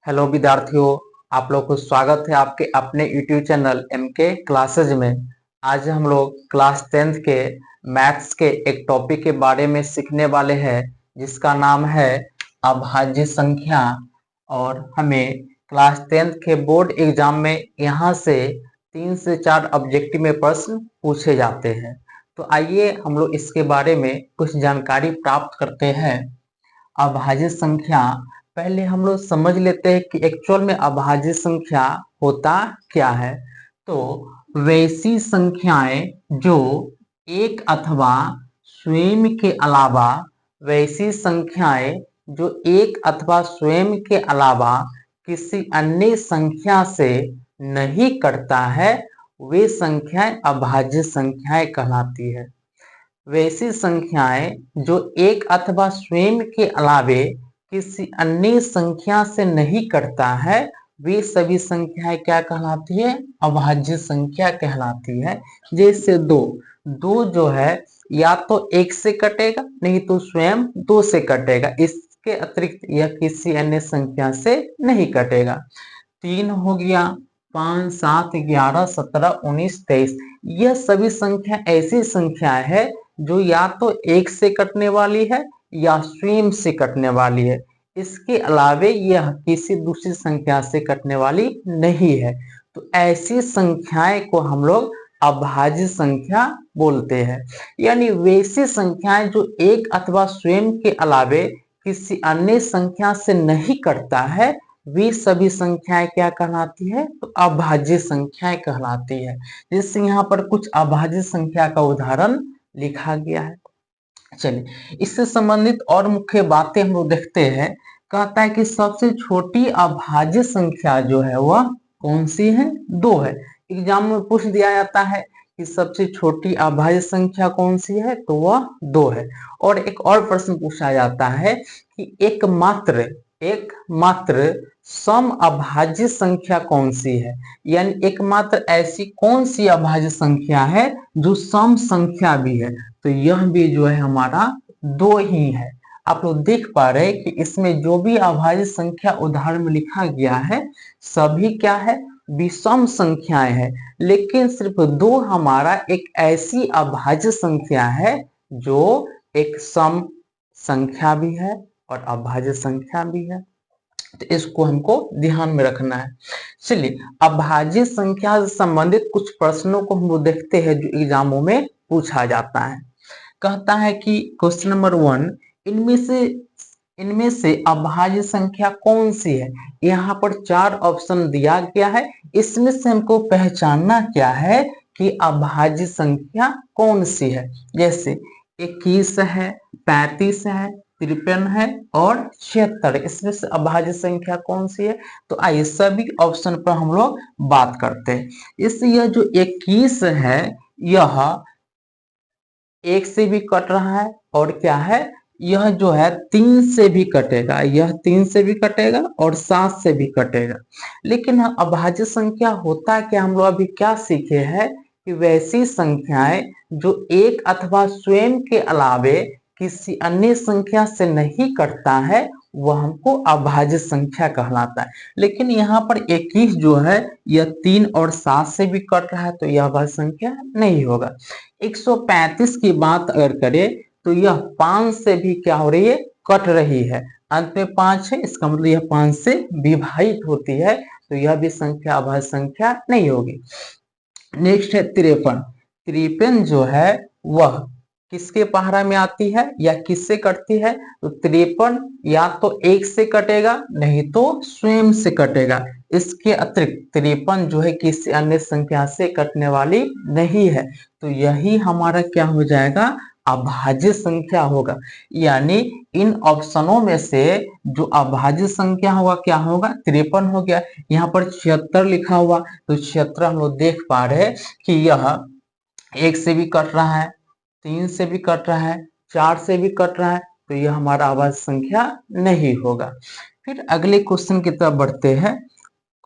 Hello विद्यार्थियों, आप लोग को स्वागत है आपके अपने यूट्यूब चैनल MK क्लासेज में। आज हम लोग क्लास 10th के मैथ्स के एक टॉपिक के बारे में सीखने वाले हैं जिसका नाम है अभाज्य संख्या। और हमें क्लास 10th के बोर्ड एग्जाम में यहाँ से 3 से 4 ऑब्जेक्टिव में प्रश्न पूछे जाते हैं। तो आइए हम लोग इसके बारे में कुछ जानकारी प्राप्त करते हैं। अभाज्य संख्या, पहले हम लोग समझ लेते हैं कि एक्चुअल में अभाज्य संख्या होता क्या है। तो वैसी संख्याएं जो एक अथवा स्वयं के अलावा वैसी संख्याएं जो एक अथवा स्वयं के अलावा किसी अन्य संख्या से नहीं कटता है, वे संख्याएं अभाज्य संख्याएं कहलाती है। वैसी संख्याएं जो एक अथवा स्वयं के अलावे किसी अन्य संख्या से नहीं कटता है, वे सभी संख्याएं क्या कहलाती है? अभाज्य संख्या कहलाती है। जैसे दो जो है या तो एक से कटेगा, नहीं तो स्वयं दो से कटेगा, इसके अतिरिक्त यह किसी अन्य संख्या से नहीं कटेगा। 3 हो गया, 5, 7, 11, 17, 19, 23, यह सभी संख्या ऐसी संख्या है जो या तो एक से कटने वाली है या स्वयं से कटने वाली है। इसके अलावे यह किसी दूसरी संख्या से कटने वाली नहीं है। तो ऐसी संख्याएं को हम लोग अभाज्य संख्या बोलते हैं। यानी वैसी संख्याएं जो एक अथवा स्वयं के अलावे किसी अन्य संख्या से नहीं कटता है, वे सभी संख्याएं क्या कहलाती है? तो अभाज्य संख्याएं कहलाती है। जैसे यहाँ पर कुछ अभाज्य संख्या का उदाहरण लिखा गया है। चलिए, इससे संबंधित और मुख्य बातें हम लोग देखते हैं। कहता है कि सबसे छोटी अभाज्य संख्या जो है वह कौन सी है? 2 है। एग्जाम में पूछ दिया जाता है कि सबसे छोटी अभाज्य संख्या कौन सी है, तो वह 2 है। और एक और प्रश्न पूछा जाता है कि एकमात्र सम अभाज्य संख्या कौन सी है? यानी एकमात्र ऐसी कौन सी अभाज्य संख्या है जो सम संख्या भी है? तो यह भी जो है हमारा 2 ही है। आप लोग देख पा रहे हैं कि इसमें जो भी अभाज्य संख्या उदाहरण में लिखा गया है, सभी क्या है? विषम संख्याएं हैं। लेकिन सिर्फ 2 हमारा एक ऐसी अभाज्य संख्या है जो एक सम संख्या भी है और अभाज्य संख्या भी है। तो इसको हमको ध्यान में रखना है। चलिए, अभाज्य संख्या से संबंधित कुछ प्रश्नों को हम लोग देखते हैं जो एग्जामों में पूछा जाता है। कहता है कि क्वेश्चन नंबर 1, इनमें से अभाज्य संख्या कौन सी है? यहाँ पर 4 ऑप्शन दिया गया है। इसमें से हमको पहचानना क्या है कि अभाज्य संख्या कौन सी है। जैसे 21 है, 35 है, 53 है और 76, इसमें से अभाज्य संख्या कौन सी है? तो आइए सभी ऑप्शन पर हम लोग बात करते हैं। इससे यह जो 21 है, यह 1 से भी कट रहा है और क्या है, यह जो है 3 से भी कटेगा, यह 3 से भी कटेगा और 7 से भी कटेगा। लेकिन अभाज्य संख्या होता क्या, हम लोग अभी क्या सीखे हैं कि वैसी संख्याएं जो एक अथवा स्वयं के अलावे किसी अन्य संख्या से नहीं कटता है, वह हमको अभाज्य संख्या कहलाता है। लेकिन यहाँ पर 21 जो है यह 3 और 7 से भी कट रहा है, तो यह अभाज्य संख्या नहीं होगा। 135 की बात अगर करें तो यह 5 से भी क्या हो रही है? कट रही है। अंत में 5 है, इसका मतलब यह 5 से विभाजित होती है, तो यह भी संख्या अभाज्य संख्या नहीं होगी। नेक्स्ट है 53। 53 जो है वह किसके पहाड़ा में आती है या किससे कटती है? तो 53 या तो 1 से कटेगा, नहीं तो स्वयं से कटेगा। इसके अतिरिक्त 53 जो है किसी अन्य संख्या से कटने वाली नहीं है, तो यही हमारा क्या हो जाएगा? अभाज्य संख्या होगा। यानी इन ऑप्शनों में से जो अभाज्य संख्या होगा क्या होगा? 53 हो गया। यहाँ पर 76 लिखा हुआ, तो 76 हम लोग देख पा रहे हैं कि यह 1 से भी कट रहा है, 3 से भी कट रहा है, 4 से भी कट रहा है, तो यह हमारा अभाज्य संख्या नहीं होगा। फिर अगले क्वेश्चन की तरफ बढ़ते हैं।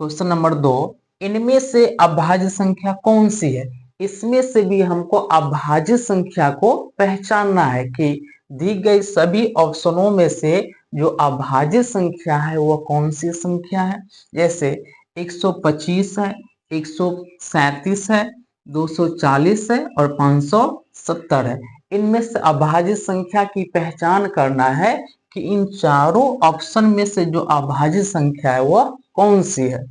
क्वेश्चन नंबर 2, इनमें से अभाज्य संख्या कौन सी है? इसमें से भी हमको अभाज्य संख्या को पहचानना है कि दी गई सभी ऑप्शनों में से जो अभाज्य संख्या है वह कौन सी संख्या है। जैसे 125 है, 137 है, 240 है और 570 है। इनमें से अभाज्य संख्या की पहचान करना है कि इन चारों ऑप्शन में से जो अभाज्य संख्या है वह कौन सी है।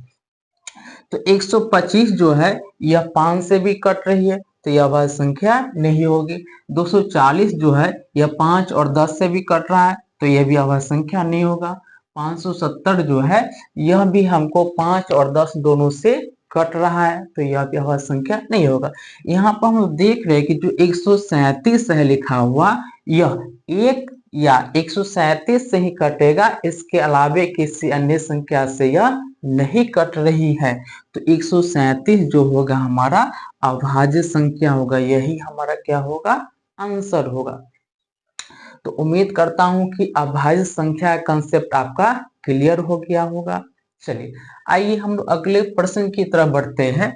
तो 125 जो है यह 5 से भी कट रही है तो यह अभाज्य संख्या नहीं होगी। 240 जो है यह 5 और 10 से भी कट रहा है तो यह भी अभाज्य संख्या नहीं होगा। 570 जो है यह भी हमको 5 और 10 दोनों से कट रहा है तो यह भी अभाज्य संख्या नहीं होगा। यहाँ पर हम देख रहे हैं कि जो 137 है लिखा हुआ यह एक या 137 से ही कटेगा, इसके अलावे किसी अन्य संख्या से यह नहीं कट रही है। तो 137 जो होगा हमारा अभाज्य संख्या होगा, यही हमारा क्या होगा, आंसर होगा। तो उम्मीद करता हूं कि अभाज्य संख्या का कंसेप्ट आपका क्लियर हो गया होगा। चलिए आइए हम लोग अगले प्रश्न की तरफ बढ़ते हैं।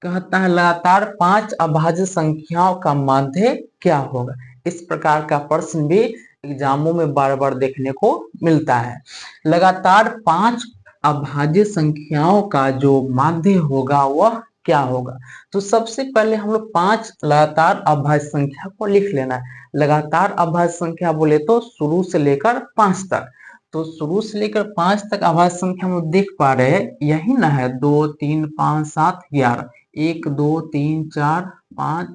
कहता है लगातार 5 अभाज्य संख्याओं का माध्य क्या होगा। इस प्रकार का प्रश्न भी एग्जामों में बार बार देखने को मिलता है। लगातार 5 अभाज्य संख्याओं का जो माध्य होगा वह क्या होगा। तो सबसे पहले हम लोग 5 लगातार अभाज्य संख्या को लिख लेना है। लगातार अभाज्य संख्या बोले तो शुरू से लेकर 5 तक। तो शुरू से लेकर 5 तक अभाज्य संख्या हम लोग देख पा रहे हैं, यही ना है 2 3 5 7 11, 1 2 3 4 5,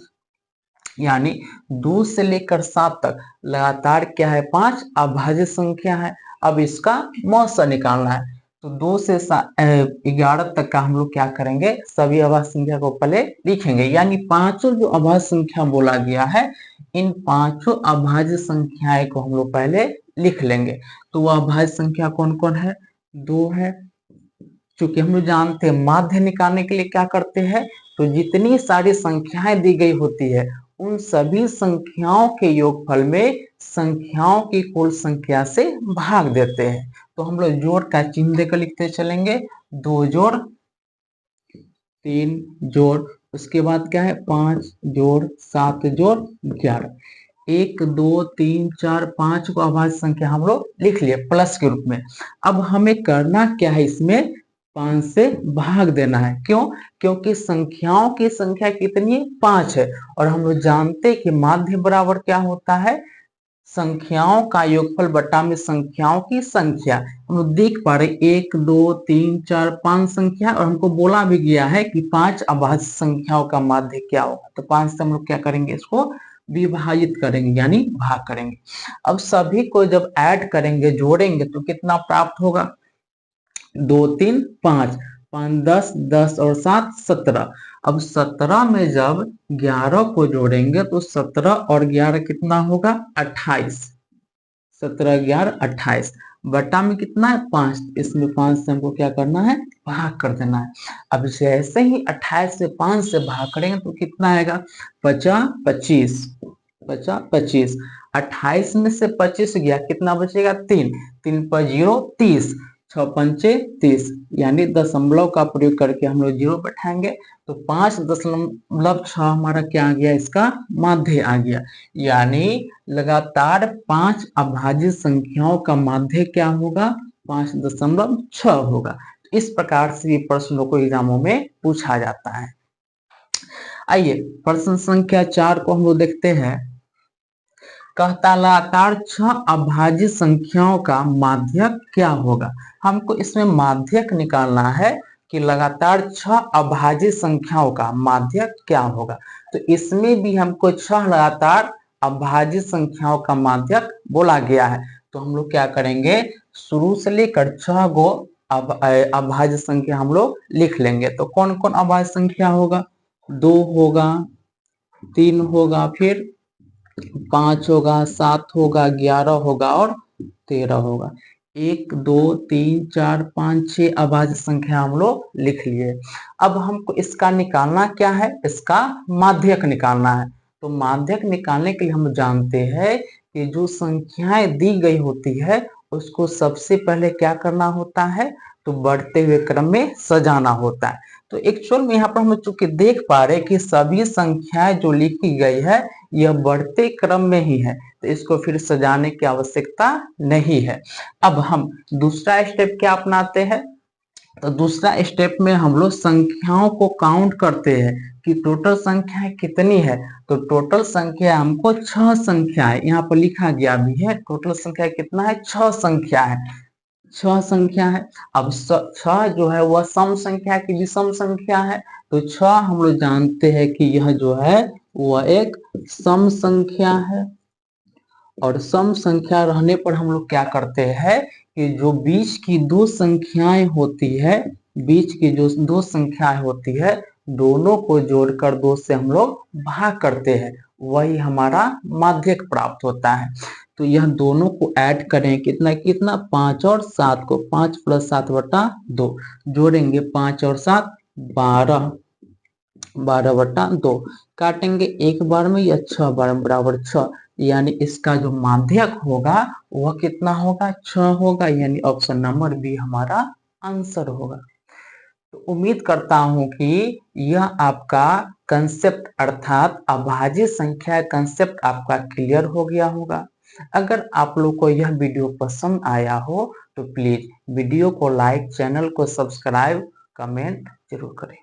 यानी 2 से लेकर 7 तक लगातार क्या है, 5 अभाज्य संख्या है। अब इसका मौसा निकालना है तो 2 से 11 तक का हम लोग क्या करेंगे, सभी अभाज्य संख्या को पहले लिखेंगे। यानी पांचों जो अभाज्य संख्या बोला गया है इन पांचों अभाज्य संख्याएं को हम लोग पहले लिख लेंगे। तो वह अभाज्य संख्या कौन कौन है, 2 है। चूंकि हम लोग जानते हैं माध्य निकालने के लिए क्या करते हैं, तो जितनी सारी संख्याएं दी गई होती है उन सभी संख्याओं के योगफल में संख्याओं की कुल संख्या से भाग देते हैं। तो हम लोग जोड़ का चिन्ह देकर लिखते चलेंगे, 2 जोड़ 3 जोड़, उसके बाद क्या है 5 जोड़ 7 जोड़ 11, 1 2 3 4 5 को अभाज्य संख्या हम लोग लिख लिए प्लस के रूप में। अब हमें करना क्या है, इसमें 5 से भाग देना है। क्यों, क्योंकि संख्याओं की संख्या कितनी है, 5 है। और हम लोग जानते हैं कि माध्य बराबर क्या होता है, संख्याओं का योगफल बटा में संख्याओं की संख्या। हम लोग देख पा रहे 1 2 3 4 5 संख्या, और हमको बोला भी गया है कि 5 अभाज्य संख्याओं का माध्य क्या होगा। तो 5 से हम लोग क्या करेंगे, इसको विभाजित करेंगे यानी भाग करेंगे। अब सभी को जब ऐड करेंगे, जोड़ेंगे तो कितना प्राप्त होगा, 2 3 5 5 10 10 और 7 17। अब 17 में जब 11 को जोड़ेंगे तो 17 और 11 कितना होगा, 28। 17 11 28 बटा में कितना है, 5। इसमें 5 से हमको क्या करना है, भाग कर देना है। अब जैसे ही 28 से 5 से भाग करेंगे तो कितना आएगा, 50 25 50 25। 28 में से 25 गया, कितना बचेगा, 3 3 पर 0 30, 6 पंचे 30, यानी दशमलव का प्रयोग करके हम लोग 0 बैठाएंगे तो 5.6 हमारा क्या आ गया, इसका माध्य आ गया। यानी लगातार 5 अभाज्य संख्याओं का माध्य क्या होगा, 5.6 होगा। इस प्रकार से ये प्रश्नों को एग्जामों में पूछा जाता है। आइए प्रश्न संख्या 4 को हम लोग देखते हैं। कहता लगातार 6 अभाज्य संख्याओं का माध्यक क्या होगा। हमको इसमें माध्यक निकालना है कि लगातार 6 अभाज्य संख्याओं का माध्यक क्या होगा। तो इसमें भी हमको 6 लगातार अभाज्य संख्याओं का माध्यक बोला गया है। तो हम लोग क्या करेंगे, शुरू से लेकर 6 गो अभाज्य संख्या हम लोग लिख लेंगे। तो कौन कौन अभाज्य संख्या होगा, 2 होगा, 3 होगा, फिर 5 होगा, 7 होगा, 11 होगा और 13 होगा। 1 2 3 4 5 6 अभाज्य संख्या हम लोग लिख लिए। अब हमको इसका निकालना क्या है, इसका माध्यक निकालना है। तो माध्यक निकालने के लिए हम जानते हैं कि जो संख्याएं दी गई होती है उसको सबसे पहले क्या करना होता है, तो बढ़ते हुए क्रम में सजाना होता है। तो एक्चुअल में यहाँ पर हम चूंकि देख पा रहे हैं कि सभी संख्याएं जो लिखी गई है यह बढ़ते क्रम में ही है, तो इसको फिर सजाने की आवश्यकता नहीं है। अब हम दूसरा स्टेप क्या अपनाते हैं, तो दूसरा स्टेप में हम लोग संख्याओं को काउंट करते हैं कि टोटल संख्या कितनी है। तो टोटल संख्या हमको 6 संख्या है, यहाँ पर लिखा गया भी है टोटल संख्या कितना है, 6 संख्या है, 6 संख्या है। अब 6 जो है वह सम संख्या की विषम संख्या है, तो 6 हम लोग जानते हैं कि यह जो है वह एक सम संख्या है। और सम संख्या रहने पर हम लोग क्या करते हैं कि जो बीच की दो संख्याएं होती है, बीच की जो दो संख्याएं होती है दोनों को जोड़कर 2 से हम लोग भाग करते हैं, वही हमारा माध्यक प्राप्त होता है। तो यह दोनों को ऐड करें कितना कितना 5 और 7 को, 5 + 7 / 2 जोड़ेंगे 5 और 7 12, 12/2 काटेंगे एक बार में या 6 बार में बराबर 6, यानी इसका जो माध्यक होगा वह कितना होगा 6 होगा, यानी ऑप्शन नंबर बी हमारा आंसर होगा। तो उम्मीद करता हूं कि यह आपका कंसेप्ट अर्थात अभाज्य संख्या कंसेप्ट आपका क्लियर हो गया होगा। अगर आप लोग को यह वीडियो पसंद आया हो तो प्लीज वीडियो को लाइक, चैनल को सब्सक्राइब, कमेंट जरूर करें।